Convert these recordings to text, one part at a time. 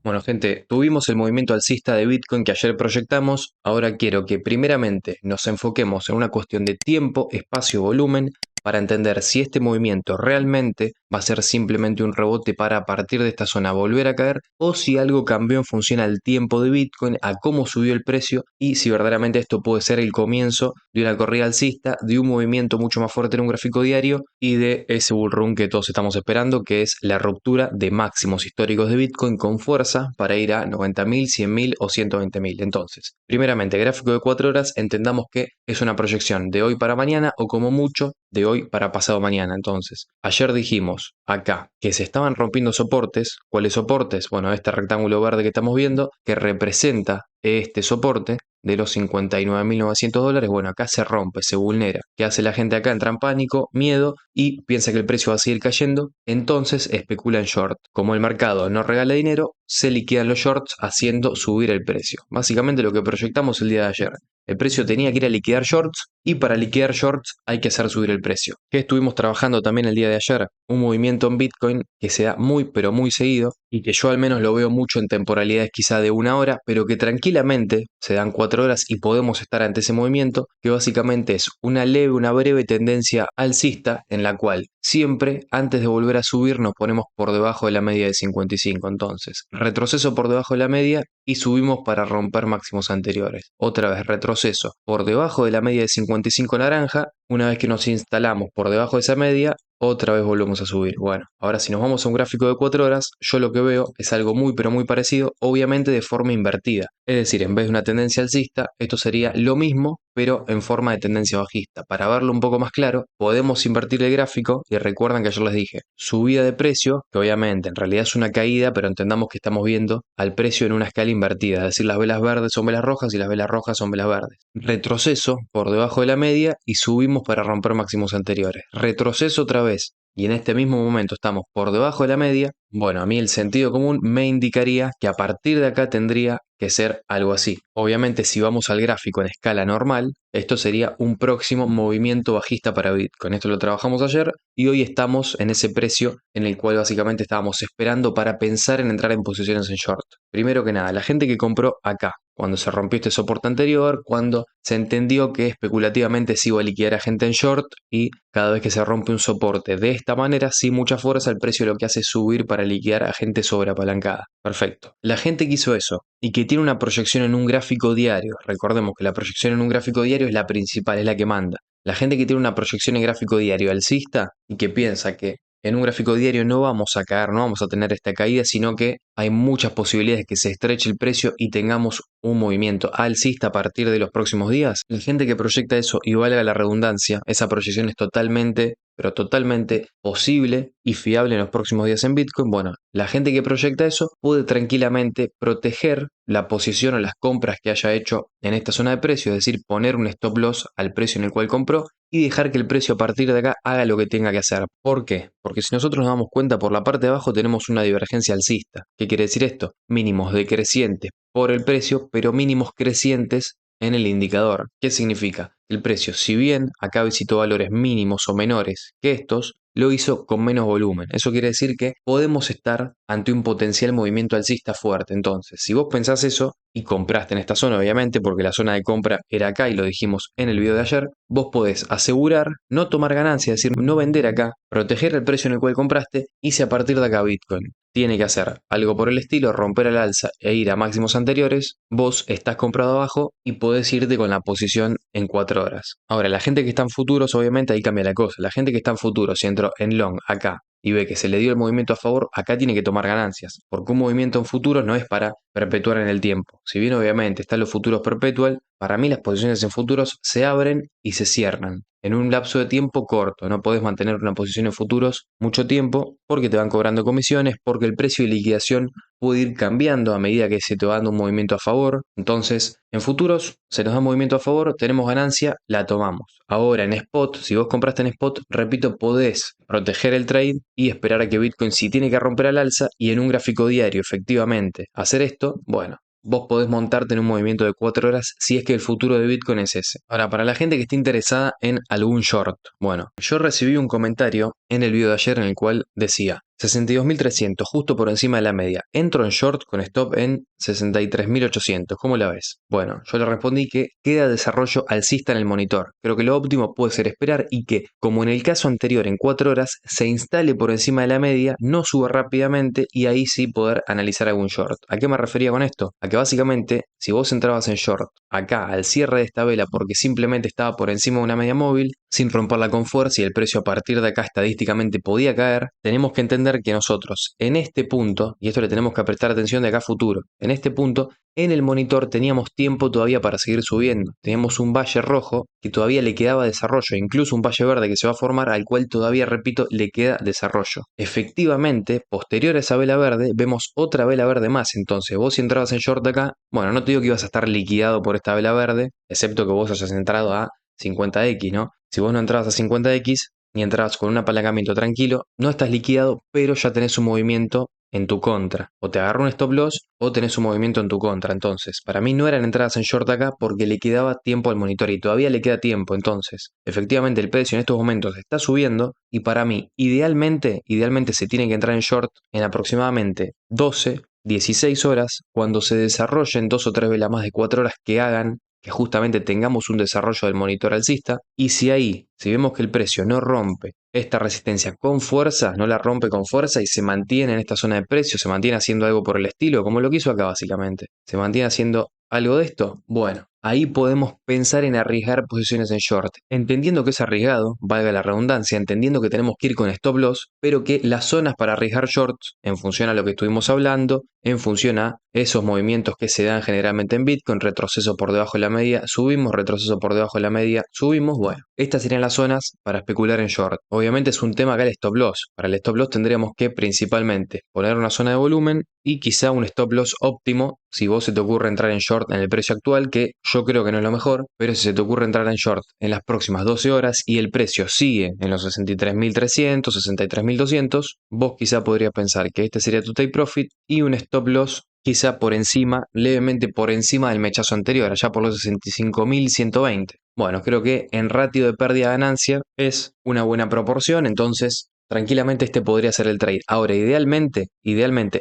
Bueno, gente, tuvimos el movimiento alcista de Bitcoin que ayer proyectamos. Ahora quiero que primeramente nos enfoquemos en una cuestión de tiempo, espacio, volumen, para entender si este movimiento realmente va a ser simplemente un rebote para a partir de esta zona volver a caer, o si algo cambió en función al tiempo de Bitcoin, a cómo subió el precio y si verdaderamente esto puede ser el comienzo de una corrida alcista, de un movimiento mucho más fuerte en un gráfico diario y de ese bull run que todos estamos esperando, que es la ruptura de máximos históricos de Bitcoin con fuerza para ir a 90.000, 100.000 o 120.000. Entonces, primeramente, gráfico de 4 horas, entendamos que es una proyección de hoy para mañana o como mucho de hoy para pasado mañana. Entonces, ayer dijimos acá que se estaban rompiendo soportes. ¿Cuáles soportes? Bueno, este rectángulo verde que estamos viendo que representa este soporte de los 59.900 dólares, bueno, acá se rompe, se vulnera. ¿Qué hace la gente acá? Entra en pánico, miedo y piensa que el precio va a seguir cayendo, entonces especula en short. Como el mercado no regala dinero, se liquidan los shorts haciendo subir el precio. Básicamente lo que proyectamos el día de ayer. El precio tenía que ir a liquidar shorts y para liquidar shorts hay que hacer subir el precio. ¿Qué estuvimos trabajando también el día de ayer? Un movimiento en Bitcoin que se da muy pero muy seguido y que yo al menos lo veo mucho en temporalidades quizá de una hora, pero que tranquilamente se dan 4 horas y podemos estar ante ese movimiento, que básicamente es una leve, una breve tendencia alcista en la cual siempre antes de volver a subir nos ponemos por debajo de la media de 55. Entonces, retroceso por debajo de la media y subimos para romper máximos anteriores. Otra vez retroceso por debajo de la media de 55 naranja. Una vez que nos instalamos por debajo de esa media, otra vez volvemos a subir. Bueno, ahora si nos vamos a un gráfico de 4 horas, yo lo que veo es algo muy pero muy parecido, obviamente de forma invertida. Es decir, en vez de una tendencia alcista, esto sería lo mismo, pero en forma de tendencia bajista. Para verlo un poco más claro, podemos invertir el gráfico y recuerdan que ayer les dije, subida de precio, que obviamente en realidad es una caída, pero entendamos que estamos viendo al precio en una escala invertida, es decir, las velas verdes son velas rojas y las velas rojas son velas verdes. Retroceso por debajo de la media y subimos para romper máximos anteriores. Retroceso otra vez y en este mismo momento estamos por debajo de la media, bueno, a mí el sentido común me indicaría que a partir de acá tendría que ser algo así. Obviamente si vamos al gráfico en escala normal, esto sería un próximo movimiento bajista para Bitcoin. Esto lo trabajamos ayer y hoy estamos en ese precio en el cual básicamente estábamos esperando para pensar en entrar en posiciones en short. Primero que nada, la gente que compró acá, cuando se rompió este soporte anterior, cuando se entendió que especulativamente se iba a liquidar a gente en short y cada vez que se rompe un soporte de esta manera, sin mucha fuerza, el precio lo que hace es subir para liquidar a gente sobreapalancada. Perfecto. La gente que hizo eso y que tiene una proyección en un gráfico diario, recordemos que la proyección en un gráfico diario es la principal, es la que manda. La gente que tiene una proyección en gráfico diario alcista y que piensa que en un gráfico diario no vamos a caer, no vamos a tener esta caída, sino que hay muchas posibilidades de que se estreche el precio y tengamos un movimiento alcista a partir de los próximos días. La gente que proyecta eso, y valga la redundancia, esa proyección es totalmente, pero totalmente posible y fiable en los próximos días en Bitcoin. Bueno, la gente que proyecta eso puede tranquilamente proteger la posición o las compras que haya hecho en esta zona de precio, es decir, poner un stop loss al precio en el cual compró y dejar que el precio a partir de acá haga lo que tenga que hacer. ¿Por qué? Porque si nosotros nos damos cuenta, por la parte de abajo tenemos una divergencia alcista. ¿Qué quiere decir esto? Mínimos decrecientes por el precio, pero mínimos crecientes en el indicador. ¿Qué significa? El precio, si bien acá visitó valores mínimos o menores que estos, lo hizo con menos volumen. Eso quiere decir que podemos estar ante un potencial movimiento alcista fuerte. Entonces, si vos pensás eso y compraste en esta zona, obviamente, porque la zona de compra era acá y lo dijimos en el video de ayer, vos podés asegurar, no tomar ganancia, es decir, no vender acá, proteger el precio en el cual compraste y si a partir de acá Bitcoin tiene que hacer algo por el estilo, romper al alza e ir a máximos anteriores, vos estás comprado abajo y podés irte con la posición en 4 horas. Ahora, la gente que está en futuros, obviamente ahí cambia la cosa. La gente que está en futuros, si entró en long acá y ve que se le dio el movimiento a favor, acá tiene que tomar ganancias, porque un movimiento en futuros no es para perpetuar en el tiempo. Si bien obviamente están los futuros perpetual, para mí las posiciones en futuros se abren y se cierran en un lapso de tiempo corto. No podés mantener una posición en futuros mucho tiempo porque te van cobrando comisiones, porque el precio de liquidación puede ir cambiando a medida que se te va dando un movimiento a favor. Entonces, en futuros se nos da un movimiento a favor, tenemos ganancia, la tomamos. Ahora en spot, si vos compraste en spot, repito, podés proteger el trade y esperar a que Bitcoin si tiene que romper al alza y en un gráfico diario efectivamente hacer esto, bueno, vos podés montarte en un movimiento de 4 horas si es que el futuro de Bitcoin es ese. Ahora, para la gente que esté interesada en algún short, bueno, yo recibí un comentario en el video de ayer en el cual decía, 62.300, justo por encima de la media. Entro en short con stop en 63.800. ¿Cómo la ves? Bueno, yo le respondí que queda desarrollo alcista en el monitor. Creo que lo óptimo puede ser esperar y que, como en el caso anterior en 4 horas, se instale por encima de la media, no suba rápidamente y ahí sí poder analizar algún short. ¿A qué me refería con esto? A que básicamente, si vos entrabas en short acá al cierre de esta vela porque simplemente estaba por encima de una media móvil, sin romperla con fuerza y el precio a partir de acá estadísticamente podía caer, tenemos que entender que nosotros en este punto, y esto le tenemos que prestar atención de acá a futuro, en este punto en el monitor teníamos tiempo todavía para seguir subiendo, teníamos un valle rojo que todavía le quedaba desarrollo, incluso un valle verde que se va a formar al cual todavía, repito, le queda desarrollo. Efectivamente, posterior a esa vela verde, vemos otra vela verde más, entonces vos si entrabas en short acá, bueno, no te digo que ibas a estar liquidado por esta vela verde, excepto que vos hayas entrado a 50x, ¿no? Si vos no entrabas a 50x, ni entrabas con un apalancamiento tranquilo, no estás liquidado, pero ya tenés un movimiento en tu contra. O te agarra un stop loss o tenés un movimiento en tu contra. Entonces, para mí no eran entradas en short acá porque le quedaba tiempo al monitor y todavía le queda tiempo. Entonces, efectivamente el precio en estos momentos está subiendo y para mí, idealmente se tiene que entrar en short en aproximadamente 12, 16 horas cuando se desarrollen 2 o 3 velas más de 4 horas que hagan que justamente tengamos un desarrollo del monitor alcista y si vemos que el precio no rompe esta resistencia con fuerza, no la rompe con fuerza y se mantiene en esta zona de precio, se mantiene haciendo algo por el estilo, como lo que hizo acá básicamente, se mantiene haciendo algo de esto, bueno, ahí podemos pensar en arriesgar posiciones en short, entendiendo que es arriesgado, valga la redundancia, entendiendo que tenemos que ir con stop loss, pero que las zonas para arriesgar shorts, en función a lo que estuvimos hablando, en función a esos movimientos que se dan generalmente en Bitcoin, retroceso por debajo de la media, subimos, retroceso por debajo de la media, subimos, bueno, estas serían las zonas para especular en short. Obviamente es un tema acá el stop loss. Para el stop loss tendríamos que principalmente poner una zona de volumen y quizá un stop loss óptimo si vos se te ocurre entrar en short en el precio actual, que yo creo que no es lo mejor, pero si se te ocurre entrar en short en las próximas 12 horas y el precio sigue en los 63.300, 63.200, vos quizá podrías pensar que este sería tu take profit y un stop loss quizá por encima, levemente por encima del mechazo anterior, allá por los 65.120. Bueno, creo que en ratio de pérdida-ganancia es una buena proporción, entonces tranquilamente este podría ser el trade. Ahora, idealmente,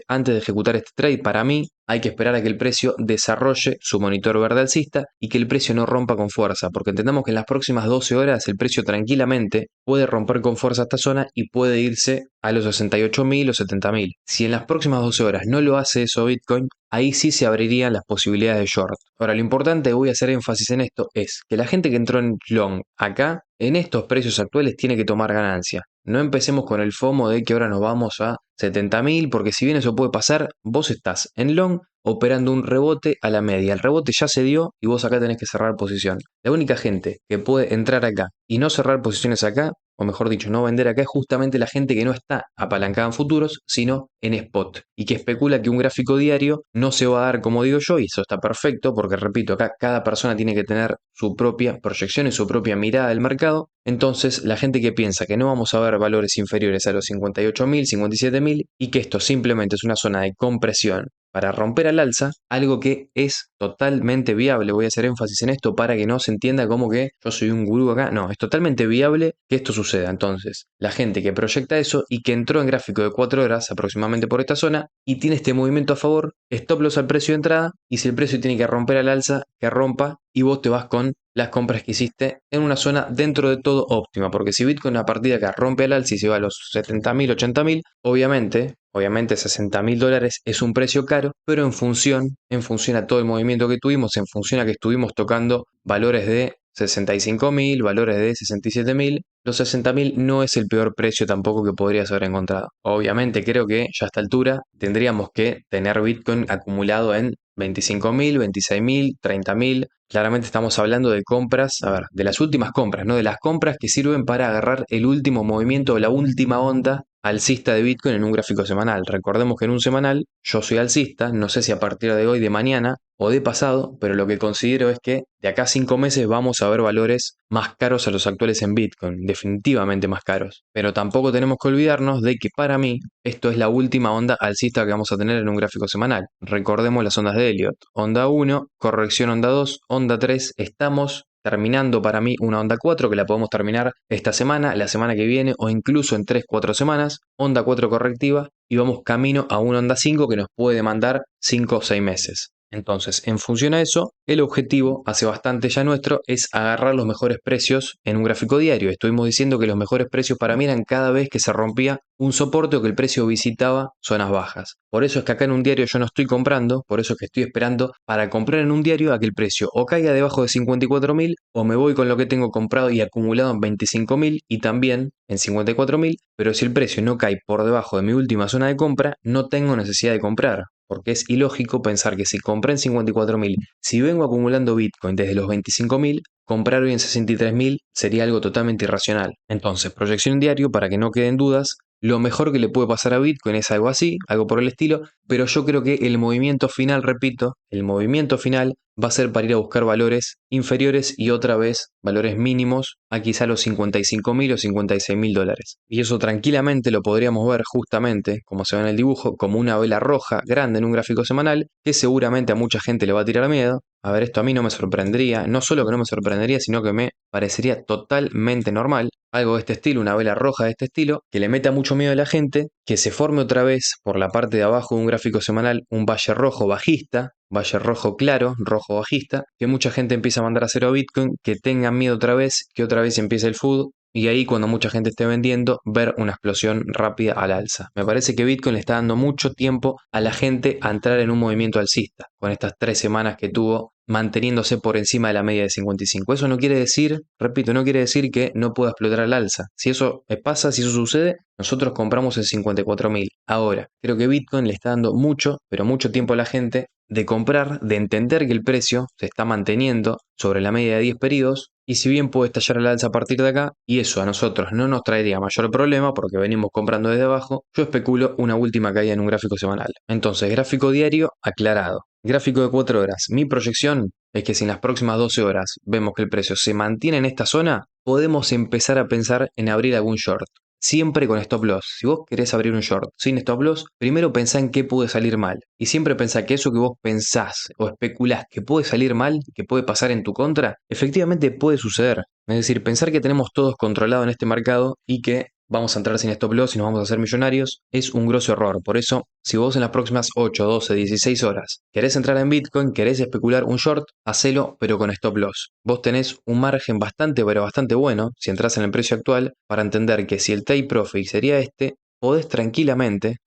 antes de ejecutar este trade, para mí hay que esperar a que el precio desarrolle su monitor verde alcista y que el precio no rompa con fuerza, porque entendamos que en las próximas 12 horas el precio tranquilamente puede romper con fuerza esta zona y puede irse a los 68.000 o 70.000. Si en las próximas 12 horas no lo hace eso Bitcoin, ahí sí se abrirían las posibilidades de short. Ahora, lo importante, voy a hacer énfasis en esto, es que la gente que entró en long acá, en estos precios actuales, tiene que tomar ganancia. No empecemos con el FOMO de que ahora nos vamos a 70.000, porque si bien eso puede pasar, vos estás en long operando un rebote a la media. El rebote ya se dio y vos acá tenés que cerrar posición. La única gente que puede entrar acá y no cerrar posiciones acá, o mejor dicho, no vender acá, es justamente la gente que no está apalancada en futuros, sino en spot, y que especula que un gráfico diario no se va a dar como digo yo, y eso está perfecto, porque repito, acá cada persona tiene que tener su propia proyección y su propia mirada del mercado. Entonces, la gente que piensa que no vamos a ver valores inferiores a los 58.000, 57.000 y que esto simplemente es una zona de compresión para romper al alza, algo que es totalmente viable. Voy a hacer énfasis en esto para que no se entienda como que yo soy un gurú acá. No, es totalmente viable que esto suceda. Entonces, la gente que proyecta eso y que entró en gráfico de 4 horas aproximadamente por esta zona y tiene este movimiento a favor, stop loss al precio de entrada y si el precio tiene que romper al alza, que rompa y vos te vas con las compras que hiciste en una zona dentro de todo óptima, porque si Bitcoin a partir de acá rompe al alza y se va a los 70.000, 80.000, obviamente $60.000 es un precio caro, pero en función a todo el movimiento que tuvimos, en función a que estuvimos tocando valores de 65.000, valores de 67.000, los 60.000 no es el peor precio tampoco que podrías haber encontrado. Obviamente creo que ya a esta altura tendríamos que tener Bitcoin acumulado en 25.000, 26.000, 30.000. Claramente estamos hablando de compras, a ver, de las últimas compras, ¿no? De las compras que sirven para agarrar el último movimiento o la última onda alcista de Bitcoin en un gráfico semanal. Recordemos que en un semanal yo soy alcista, no sé si a partir de hoy, de mañana o de pasado, pero lo que considero es que de acá a 5 meses vamos a ver valores más caros a los actuales en Bitcoin, definitivamente más caros. Pero tampoco tenemos que olvidarnos de que para mí esto es la última onda alcista que vamos a tener en un gráfico semanal. Recordemos las ondas de Elliott. Onda 1, corrección onda 2, onda 3, estamos terminando para mí una onda 4 que la podemos terminar esta semana, la semana que viene o incluso en 3-4 semanas, onda 4 correctiva y vamos camino a una onda 5 que nos puede demandar 5 o 6 meses. Entonces, en función a eso, el objetivo, hace bastante ya nuestro, es agarrar los mejores precios en un gráfico diario. Estuvimos diciendo que los mejores precios para mí eran cada vez que se rompía un soporte o que el precio visitaba zonas bajas. Por eso es que acá en un diario yo no estoy comprando, por eso es que estoy esperando para comprar en un diario a que el precio o caiga debajo de 54.000 o me voy con lo que tengo comprado y acumulado en 25.000 y también en 54.000, pero si el precio no cae por debajo de mi última zona de compra, no tengo necesidad de comprar. Porque es ilógico pensar que si compré en 54.000, si vengo acumulando Bitcoin desde los 25.000, comprar hoy en 63.000 sería algo totalmente irracional. Entonces, proyección en diario, para que no queden dudas, lo mejor que le puede pasar a Bitcoin es algo así, algo por el estilo, pero yo creo que el movimiento final, repito, el movimiento final va a ser para ir a buscar valores inferiores y otra vez valores mínimos a quizá los 55.000 o 56.000 dólares. Y eso tranquilamente lo podríamos ver justamente, como se ve en el dibujo, como una vela roja grande en un gráfico semanal que seguramente a mucha gente le va a tirar miedo. A ver, esto a mí no me sorprendería, no solo que no me sorprendería, sino que me parecería totalmente normal. Algo de este estilo, una vela roja de este estilo, que le meta mucho miedo a la gente, que se forme otra vez por la parte de abajo de un gráfico semanal un valle rojo bajista, valle rojo claro, rojo bajista, que mucha gente empieza a mandar a cero a Bitcoin, que tengan miedo otra vez, que otra vez empiece el food, y ahí cuando mucha gente esté vendiendo, ver una explosión rápida al alza. Me parece que Bitcoin le está dando mucho tiempo a la gente a entrar en un movimiento alcista, con estas 3 semanas que tuvo manteniéndose por encima de la media de 55. Eso no quiere decir, repito, no quiere decir que no pueda explotar al alza. Si eso pasa, si eso sucede, nosotros compramos en 54.000. Ahora, creo que Bitcoin le está dando mucho, pero mucho tiempo a la gente de comprar, de entender que el precio se está manteniendo sobre la media de 10 periodos y si bien puede estallar al alza a partir de acá, y eso a nosotros no nos traería mayor problema porque venimos comprando desde abajo, yo especulo una última caída en un gráfico semanal. Entonces, gráfico diario aclarado. Gráfico de 4 horas. Mi proyección es que si en las próximas 12 horas vemos que el precio se mantiene en esta zona, podemos empezar a pensar en abrir algún short. Siempre con stop loss. Si vos querés abrir un short sin stop loss, primero pensá en qué puede salir mal. Y siempre pensá que eso que vos pensás o especulás que puede salir mal, que puede pasar en tu contra, efectivamente puede suceder. Es decir, pensar que tenemos todos controlado en este mercado y que vamos a entrar sin stop loss y nos vamos a hacer millonarios es un grosso error. Por eso, si vos en las próximas 8, 12, 16 horas querés entrar en Bitcoin, querés especular un short, hacelo pero con stop loss. Vos tenés un margen bastante pero bastante bueno, si entras en el precio actual, para entender que si el take profit sería este, podés tranquilamente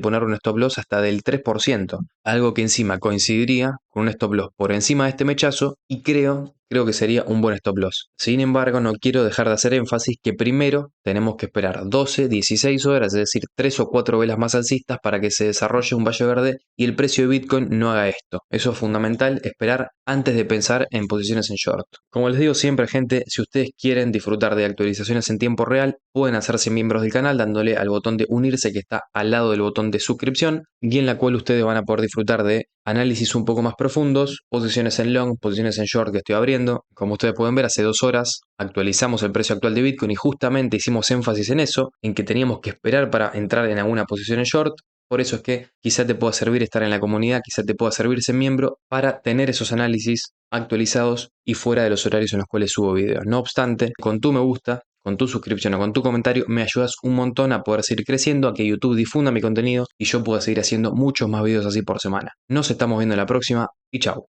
poner un stop loss hasta del 3%, algo que encima coincidiría con un stop loss por encima de este mechazo y creo que sería un buen stop loss. Sin embargo, no quiero dejar de hacer énfasis que primero tenemos que esperar 12, 16 horas, es decir, 3 o 4 velas más alcistas para que se desarrolle un valle verde y el precio de Bitcoin no haga esto. Eso es fundamental, esperar antes de pensar en posiciones en short. Como les digo siempre, gente, si ustedes quieren disfrutar de actualizaciones en tiempo real, pueden hacerse miembros del canal dándole al botón de unirse que está al lado del botón de suscripción y en la cual ustedes van a poder disfrutar de análisis un poco más profundos, posiciones en long, posiciones en short que estoy abriendo. Como ustedes pueden ver, hace 2 horas actualizamos el precio actual de Bitcoin y justamente hicimos énfasis en eso, en que teníamos que esperar para entrar en alguna posición en short. Por eso es que quizá te pueda servir estar en la comunidad, quizá te pueda servir ser miembro para tener esos análisis actualizados y fuera de los horarios en los cuales subo videos. No obstante, con tu me gusta, con tu suscripción o con tu comentario me ayudas un montón a poder seguir creciendo, a que YouTube difunda mi contenido y yo pueda seguir haciendo muchos más videos así por semana. Nos estamos viendo en la próxima y chao.